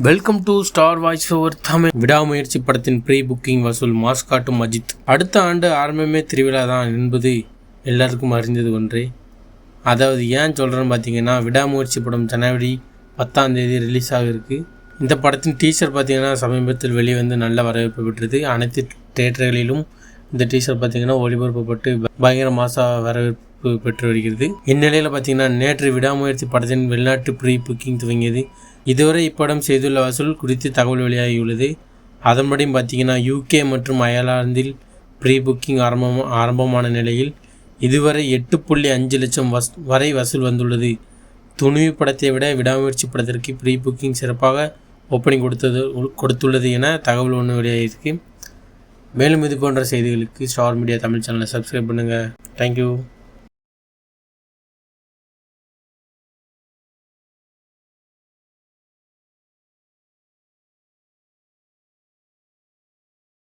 Welcome to star voice over Tamil. விடாமுயற்சி படத்தின் pre booking வசூல் மாஸ் காட்டும் அஜித். அடுத்த ஆண்டு ஆரம்பமே திருவிழா தான் என்பது எல்லாருக்கும் அறிந்தது ஒன்றே. அதாவது ஏன் சொல்கிறேன்னு பார்த்தீங்கன்னா, விடாமுயற்சி படம் ஜனவரி 10 ரிலீஸ் ஆகிருக்கு. இந்த படத்தின் டீசர் பார்த்தீங்கன்னா சமீபத்தில் வெளிவந்து நல்ல வரவேற்பு பெற்றது. அனைத்து தியேட்டர்களிலும் இந்த டீசர் பார்த்தீங்கன்னா ஒளிபரப்பப்பட்டு பயங்கர மாசா வரவேற்பு பெற்று வருகிறது. இந்நிலையில் பார்த்தீங்கன்னா நேற்று விடாமுயற்சி படத்தின் வெளிநாட்டு ப்ரீ புக்கிங் துவங்கியது. இதுவரை இப்படம் செய்துள்ள வசூல் குறித்து தகவல் வெளியாகியுள்ளது. அதன்படி பார்த்தீங்கன்னா UK மற்றும் அயர்லாந்தில் ப்ரீ புக்கிங் ஆரம்பமான நிலையில் இதுவரை 8.5 லட்சம் வரை வசூல் வந்துள்ளது. துணிவு படத்தை விட விடாமுயற்சி படத்திற்கு ப்ரீ புக்கிங் சிறப்பாக ஓப்பனிங் கொடுத்துள்ளது என தகவல் ஒன்று வெளியாகிருக்கு. மேலும் இது போன்ற செய்திகளுக்கு ஸ்டார் மீடியா தமிழ் சேனலை சப்ஸ்கிரைப் பண்ணுங்கள். தேங்க்யூ.